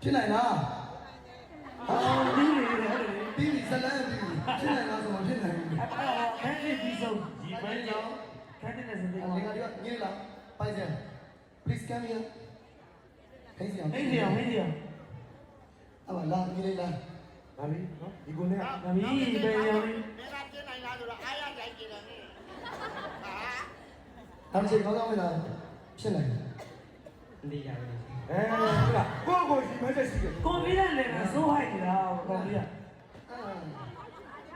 ဖြစ်နိုင်လားပြီးဇလန်ဖြစ်နိုင်လားဆိုတော့ဖြစ်နိုင်ဘူးခန်းလေးပြီးဆုံးဒီပန်းကြောင့်ခန်းတဲ့စတဲ့ငါကညနေလားပိုင်စံ please come here ဟေးစီအောင်အမလာညနေလားဒါပြီနော်ဒီကုန်းနဲ့ဒါပြီပဲရောင်းလေးမင်းကပြနိုင်လားဆိုတော့အားရတိုင်းကြည့်တယ်နဲ့ဟာဒါချိန်ကောင်းကောင်းလာဖြစ်နိုင်နေရတယ်ဟုတ်လားကိုရှိမတဲ့ရှိတယ်ကွန်ပျူတာလည်းဆိုးဟိုက်နေတာကွန်ပျူတာ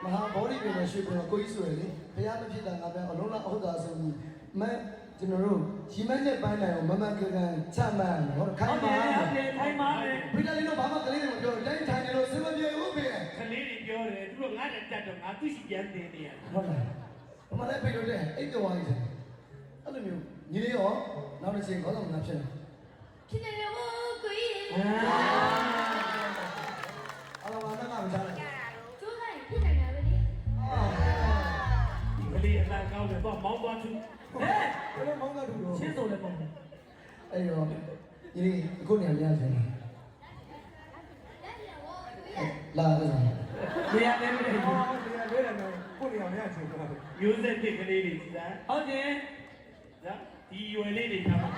မဟာဘောဒီပြင်နဲ့ရွှေပြင်ကိုကြီးဆိုရလေဘုရားမဖြစ်တာငါပြောအလုံးလားအဟုတ်တာဆိုပြီးမန်ကျွန်တော်တို့ရီမန်းနဲ့ပန်းတိုင်ကိုမမကန်ကန်ချမှန်ဟောခိုင်းပါခိုင်းပါမယ်ဖိလာလေးတော့ဘာမှကလေးတွေမပြောတိုင်းထိုင်နေလို့စမပြေဘူးဖေကလေးတွေပြောတယ်သူတို့ငါနဲ့တက်တော့ငါသူရှိပြန်တင်နေရဟုတ်လားဘာမှလည်းပြေလို့တဲ့အိတ်တော်ဝိုင်းတယ်အဲ့လိုမျိုးညီလေးရောနောက်တစ်ချိန်ခေါင်းဆောင်မလားဖြစ်တယ်ဖြစ်နေတယ်ဘောကိုကြီးအားလုံးအားမကြားလိုက်ကျိုးလိုက်ဖြစ်နေတယ်ဗျဒီကလေးအသာကောင်းတယ်တော့မောင်းသွားသူဘယ်လိုမောင်းတာတူတော့ချင်းစုံလည်းပေါ့အဲ့ရောညီလေးအခုနေရာများတယ်လာတယ်နေရာလည်းမနေဘူးနေရာလေးတယ်ကိုနေရာများချင်းတော့ရိုးစက်တစ်ကလေးတွေကြီးလားဟုတ်တယ်နော်ဒီရွယ်လေးတွေထားပါ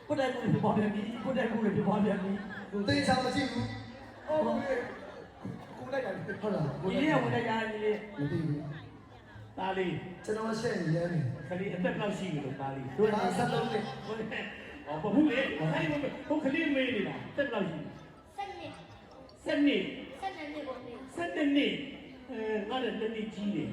ကိုတိုင်ကိုပြောပြန်ပြီကိုတိုင်ကိုပြောပြန်ပြီတေးချာမရှိဘူးဟုတ်ကဲ့ကိုလိုက်တာဟုတ်လားဒီနေ့ဝင်လိုက်ရတယ်ဒီမသိဘူးဒါလေးကျွန်တော်ဆက်နေရဲနေခလေးအသက်လောက်ရှိပြီလို့ဒါလေးတို့ကဆက်လုံးနေဟောဘုလေအဲ့ဘုခလေးမေးနေတာတက်လောက်ရှိစနေပေါ့နေစနေငါလည်းလက်နေကြီးတယ်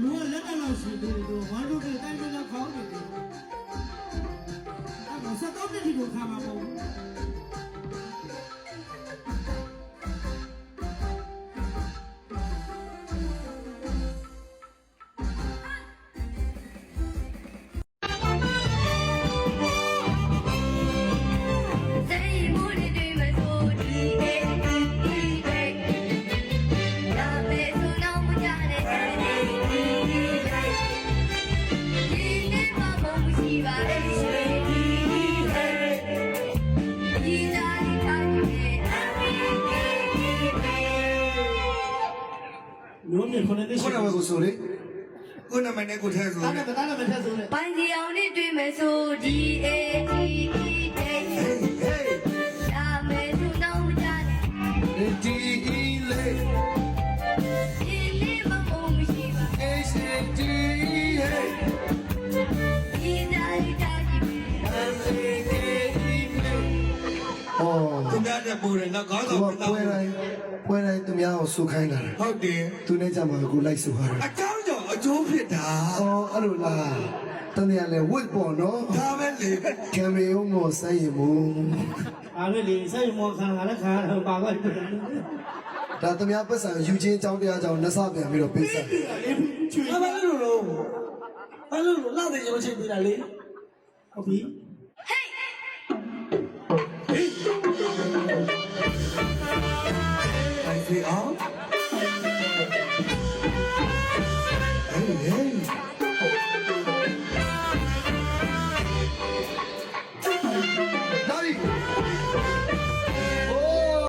လူကလက်ကတော့ရှိသေးတယ်တို့ဝါတို့ကတိုင်းတိုင်းခေါင်းနေတယ်အဲ့တော့73နှစ်ဒီကိုခါမှာပေါ့ခုနကဆိုလေခုနမနဲ့ကိုထဲဆိုတာနဲ့မထဲဆိုလေပိုင်စီအောင်နဲ့တွေ့မယ်ဆိုဒီအေဒီဒေးဒါမဲသူတော့မကြနဲ့ဒီလေဒီလေးမမမရှိပါအေးစီဒီဟေးဒီတိုင်းတိုင်းအေးကေဒီလေဟောသူများတဲ့ပူတယ်နော်ခေါင်းဆောင်ပွဲတိုင်းသူများကိုဆူခိုင်းတာဟုတ်တယ်သူနဲ့ကြမှာကိုလိုက်ဆူဟာအကြောင်းကြောင့်အကျိုးဖြစ်တာအော်အဲ့လိုလား တန်ရလဲဝစ်ပေါ်နော် ဒါပဲလေ ကင်မရာမောဆိုင်ရမူ အားလေစိတ်မောခံရတဲ့ခါတော့ပါပါ့ ဒါသမ ्या ပတ်စံယူချင်းကြောင်းတရားကြောင်းနှစပြန်ပြီးတော့ပေးဆက် ဘာလို့လို့ဘာလို့လို့လာတယ်ကျွန်တော်ချိန်ပေးတာလေဟုတ်ပြီ အိုင်ဖေးအောင်ဟေးဟေး